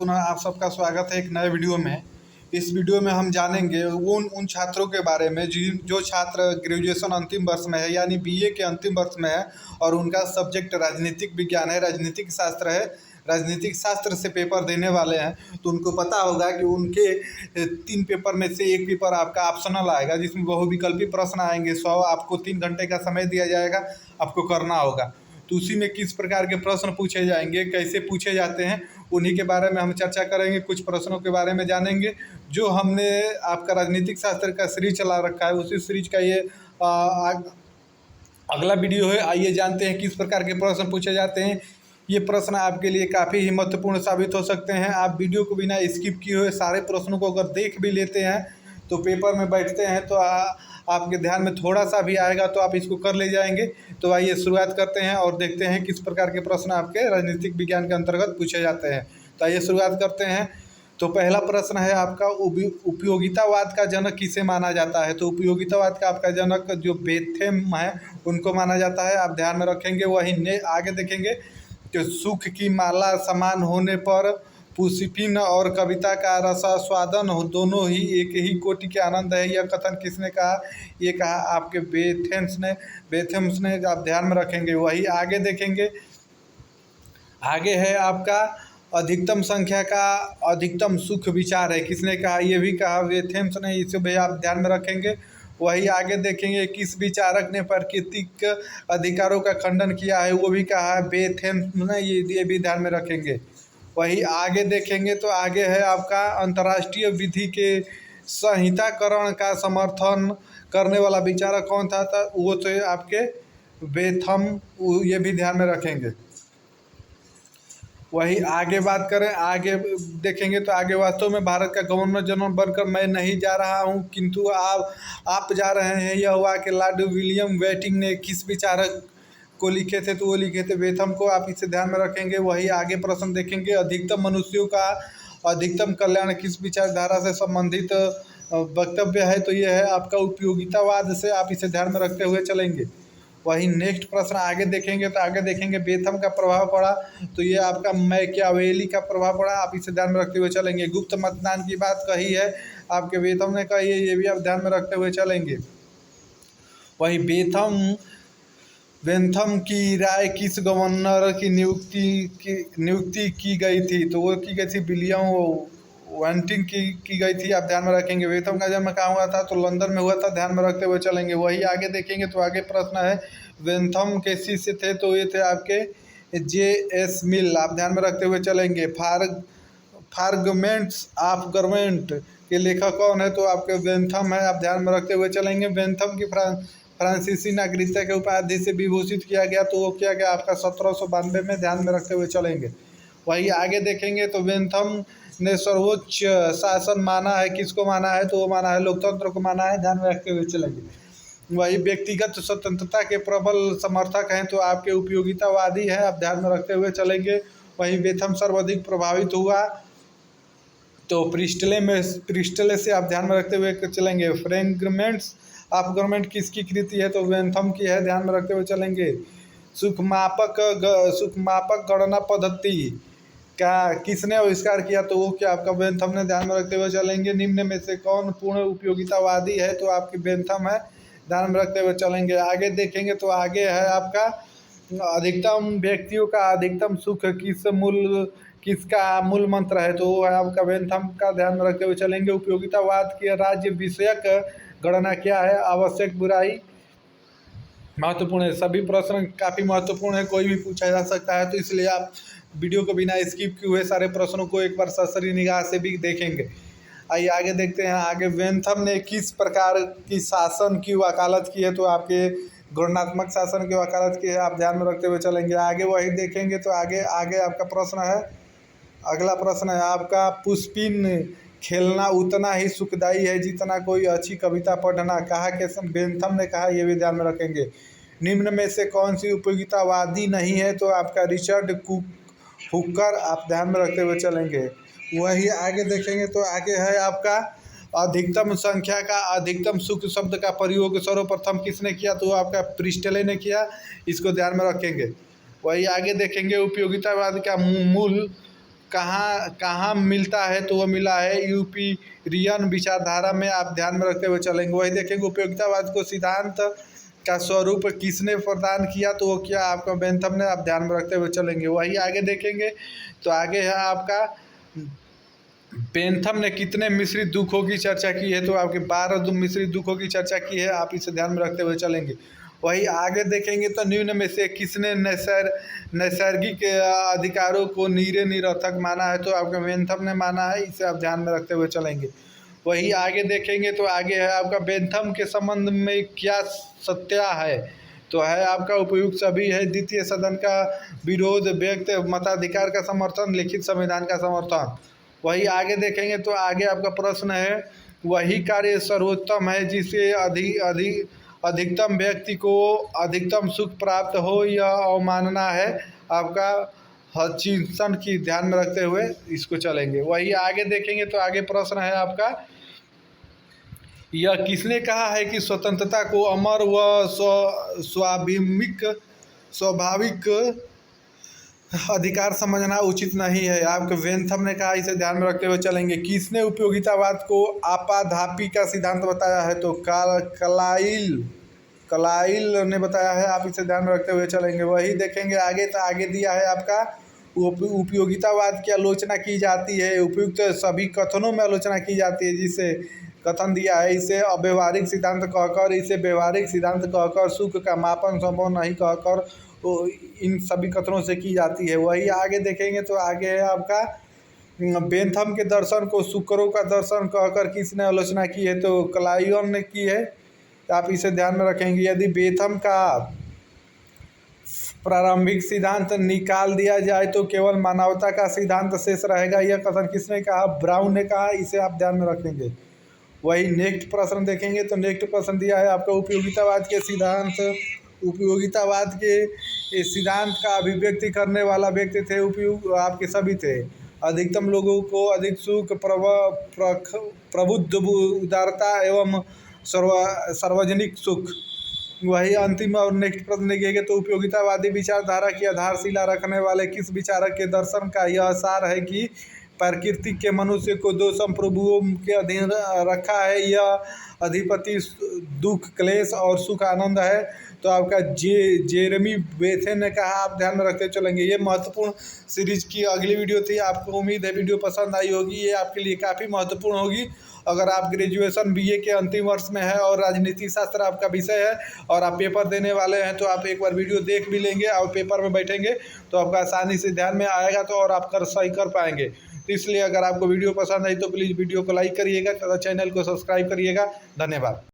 पुनः आप सबका स्वागत है एक नए वीडियो में। इस वीडियो में हम जानेंगे उन उन छात्रों के बारे में जो छात्र ग्रेजुएशन अंतिम वर्ष में है, यानी बीए के अंतिम वर्ष में है और उनका सब्जेक्ट राजनीतिक विज्ञान है, राजनीतिक शास्त्र है, राजनीतिक शास्त्र से पेपर देने वाले हैं। तो उनको पता होगा कि उनके 3 पेपर में से एक पेपर आपका ऑप्शनल आएगा, जिसमें बहुविकल्पी प्रश्न आएंगे। 100 आपको 3 घंटे का समय दिया जाएगा, आपको करना होगा। तो उसी में किस प्रकार के प्रश्न पूछे जाएंगे, कैसे पूछे जाते हैं, उन्हीं के बारे में हम चर्चा करेंगे। कुछ प्रश्नों के बारे में जानेंगे जो हमने आपका राजनीतिक शास्त्र का सीरीज चला रखा है, उसी सीरीज का ये अगला वीडियो है। आइए जानते हैं किस प्रकार के प्रश्न पूछे जाते हैं। ये प्रश्न आपके लिए काफ़ी ही महत्वपूर्ण साबित हो सकते हैं। आप वीडियो को बिना स्किप किए हुए सारे प्रश्नों को अगर देख भी लेते हैं तो पेपर में बैठते हैं तो आपके ध्यान में थोड़ा सा भी आएगा तो आप इसको कर ले जाएंगे। तो आइए शुरुआत करते हैं और देखते हैं किस प्रकार के प्रश्न आपके राजनीतिक विज्ञान के अंतर्गत पूछे जाते हैं। तो आइए शुरुआत करते हैं। तो पहला प्रश्न है आपका, उपयोगितावाद का जनक किसे माना जाता है। तो उपयोगितावाद का आपका जनक जो बेंथम है उनको माना जाता है, आप ध्यान में रखेंगे। वहीं आगे देखेंगे कि सुख की माला समान होने पर पुष्पिन और कविता का रसास्वादन दोनों ही एक ही कोटि के आनंद है। यह कथन किसने कहा? ये कहा आपके बेंथम ने, आप ध्यान में रखेंगे। वही आगे देखेंगे, आगे है आपका अधिकतम संख्या का अधिकतम सुख विचार है, किसने कहा? ये भी कहा बेंथम ने, इसे भी आप ध्यान में रखेंगे। वही आगे देखेंगे किस विचारक ने प्राकृतिक अधिकारों का खंडन किया है, वो भी कहा है बेंथम ने, ये भी ध्यान में रखेंगे। वही आगे देखेंगे तो आगे है आपका अंतर्राष्ट्रीय विधि के संहिताकरण का समर्थन करने वाला विचारक कौन था? वो तो आपके बेंथम, ये भी ध्यान में रखेंगे। वही आगे बात करें, आगे देखेंगे तो आगे वास्तव में भारत का गवर्नर जनरल बनकर मैं नहीं जा रहा हूं, किंतु आप जा रहे हैं। यह हुआ कि लॉर्ड विलियम वेटिंग ने किस विचारक को लिखे थे? तो वो लिखे थे बेंथम को, आप इसे ध्यान में रखेंगे। वही आगे प्रश्न देखेंगे, अधिकतम मनुष्यों का अधिकतम कल्याण किस विचारधारा से संबंधित वक्तव्य है? तो ये है आपका उपयोगितावाद से, आप इसे ध्यान में रखते हुए चलेंगे। वही नेक्स्ट प्रश्न आगे देखेंगे तो आगे देखेंगे बेंथम का प्रभाव पड़ा, तो ये आपका मैकियावेली का प्रभाव पड़ा, आप इसे ध्यान में रखते हुए चलेंगे। गुप्त मतदान की बात कही है आपके बेंथम ने कही है, ये भी आप ध्यान में रखते हुए चलेंगे। वही बेंथम की राय किस गवर्नर की नियुक्ति की गई थी? तो वो की गई थी विलियम वेटिंग की गई थी, आप ध्यान में रखेंगे। बेंथम का जन्म कहाँ हुआ था? तो लंदन में हुआ था, ध्यान में रखते हुए चलेंगे। वही आगे देखेंगे तो आगे प्रश्न है बेंथम के शिष्य थे, तो ये थे आपके J.S. मिल, आप ध्यान में रखते हुए चलेंगे। फ्रैगमेंट्स ऑफ गवर्नमेंट के लेखक कौन है? तो आपके बेंथम है, आप ध्यान में रखते हुए चलेंगे। बेंथम की फ्रांसीसी नागरिकता के उपाधि से विभूषित किया गया, तो वो किया गया आपका 1792 में, ध्यान में रखते हुए चलेंगे। वही आगे देखेंगे तो बेंथम ने सर्वोच्च शासन माना है, किसको माना है? तो वो माना है लोकतंत्र को माना है, ध्यान में रखते हुए चलेंगे। वही व्यक्तिगत स्वतंत्रता के प्रबल समर्थक हैं, तो आपके उपयोगितावादी है, आप ध्यान में रखते हुए चलेंगे। वही बेंथम सर्वाधिक प्रभावित हुआ तो प्रिस्टले से, आप ध्यान में रखते हुए चलेंगे। फ्रैगमेंट्स ऑफ गवर्नमेंट किसकी कृति है? तो बेंथम की है, ध्यान में रखते हुए चलेंगे। सुखमापक गणना पद्धति का किसने आविष्कार किया? तो वो क्या आपका बेंथम ने, ध्यान में रखते हुए चलेंगे। निम्न में से कौन पूर्ण उपयोगितावादी है? तो आपकी बेंथम है, ध्यान में रखते हुए चलेंगे। आगे देखेंगे तो आगे है आपका अधिकतम व्यक्तियों का अधिकतम सुख किसका मूल मंत्र है? तो वो है आपका बेंथम का, ध्यान में रखते हुए चलेंगे। उपयोगितावाद की राज्य विषयक गणना क्या है? आवश्यक बुराई महत्वपूर्ण है। सभी प्रश्न काफ़ी महत्वपूर्ण है, कोई भी पूछा जा सकता है, तो इसलिए आप वीडियो को बिना स्किप किए हुए सारे प्रश्नों को एक बार ससरी निगाह से भी देखेंगे। आइए आगे देखते हैं। आगे बेंथम ने किस प्रकार की शासन की वकालत की है? तो आपके गणनात्मक शासन की वकालत की है, आप ध्यान में रखते हुए चलेंगे। आगे वही देखेंगे तो आगे आपका प्रश्न है, अगला प्रश्न है आपका, पुष्पिन खेलना उतना ही सुखदायी है जितना कोई अच्छी कविता पढ़ना, कहा के बेंथम ने कहा, ये भी ध्यान में रखेंगे। निम्न में से कौन सी उपयोगितावादी नहीं है? तो आपका रिचर्ड हुकर, आप ध्यान में रखते हुए चलेंगे। वही आगे देखेंगे तो आगे है आपका अधिकतम संख्या का अधिकतम सुख शब्द का प्रयोग सर्वप्रथम किसने किया? तो आपका प्रिस्टले ने किया, इसको ध्यान में रखेंगे। वही आगे देखेंगे उपयोगितावाद का मूल कहाँ कहाँ मिलता है, तो वो मिला है यूपिरियन विचारधारा में, आप ध्यान में रखते हुए चलेंगे। वही देखेंगे उपयोगितावाद को सिद्धांत का स्वरूप किसने प्रदान किया, तो वो क्या आपका बेंथम ने, आप ध्यान में रखते हुए चलेंगे। वही आगे देखेंगे तो आगे है आपका बेंथम ने कितने मिश्रित दुखों की चर्चा की है, तो आपके 12 मिश्रित दुखों की चर्चा की है, आप इसे ध्यान में रखते हुए चलेंगे। वही आगे देखेंगे तो निम्न में से किसने नैसर्गिक अधिकारों को निरर्थक माना है, तो आपके बेंथम ने माना है, इसे आप ध्यान में रखते हुए चलेंगे। वही आगे देखेंगे तो आगे है आपका बेंथम के संबंध में क्या सत्या है, तो है आपका उपयुक्त सभी है, द्वितीय सदन का विरोध, व्यक्त मताधिकार का समर्थन, लिखित संविधान का समर्थन। वही आगे देखेंगे तो आगे आपका प्रश्न है वही कार्य सर्वोत्तम है जिससे अधिकतम व्यक्ति को अधिकतम सुख प्राप्त हो, यह अवमानना है आपका हचिंसन की, ध्यान में रखते हुए इसको चलेंगे। वही आगे देखेंगे तो आगे प्रश्न है आपका यह किसने कहा है कि स्वतंत्रता को अमर व स्वाभाविक अधिकार समझना उचित नहीं है, आपके बेंथम ने कहा, इसे ध्यान में रखते हुए चलेंगे। किसने उपयोगितावाद को आपाधापी का सिद्धांत बताया है, तो कलाइल ने बताया है, आप इसे ध्यान में रखते हुए चलेंगे। वही देखेंगे आगे तो आगे दिया है आपका उपयोगितावाद की आलोचना की जाती है, उपयुक्त सभी कथनों में आलोचना की जाती है, जिसे कथन दिया है इसे अव्यवहारिक सिद्धांत कहकर, इसे व्यवहारिक सिद्धांत कहकर, सुख का मापन संभव नहीं कहकर, तो इन सभी कथनों से की जाती है। वही आगे देखेंगे तो आगे है आपका बेंथम के दर्शन को शुक्रों का दर्शन कहकर किसने आलोचना की है, तो क्लाइयन ने की है, आप इसे ध्यान में रखेंगे। यदि बेंथम का प्रारंभिक सिद्धांत निकाल दिया जाए तो केवल मानवता का सिद्धांत शेष रहेगा, यह कथन किसने कहा, ब्राउन ने कहा, इसे आप ध्यान में रखेंगे। वही नेक्स्ट प्रश्न देखेंगे तो नेक्स्ट प्रश्न दिया है आपका उपयोगितावाद के सिद्धांत का अभिव्यक्ति करने वाला व्यक्ति थे आपके सभी थे, अधिकतम लोगों को अधिक सुख, प्रबुद्ध उदारता एवं सार्वजनिक सुख। वही अंतिम और नेक्स्ट प्रश्न देखेंगे तो उपयोगितावादी विचारधारा की आधारशिला रखने वाले किस विचारक के दर्शन का यह सार है कि प्रकृति के मनुष्य को दो संप्रभुओं के अधीन रखा है, यह अधिपति दुख क्लेश और सुख आनंद है, तो आपका जेरेमी बेंथम ने कहा, आप ध्यान में रखते चलेंगे। ये महत्वपूर्ण सीरीज की अगली वीडियो थी, आपको उम्मीद है वीडियो पसंद आई होगी, ये आपके लिए काफ़ी महत्वपूर्ण होगी। अगर आप ग्रेजुएशन बीए के अंतिम वर्ष में है और राजनीति शास्त्र आपका विषय है और आप पेपर देने वाले हैं, तो आप एक बार वीडियो देख भी लेंगे और पेपर में बैठेंगे तो आपका आसानी से ध्यान में आएगा, तो और आप सही कर पाएंगे। तो इसलिए अगर आपको वीडियो पसंद आई तो प्लीज़ वीडियो को लाइक करिएगा तथा चैनल को सब्सक्राइब करिएगा। धन्यवाद।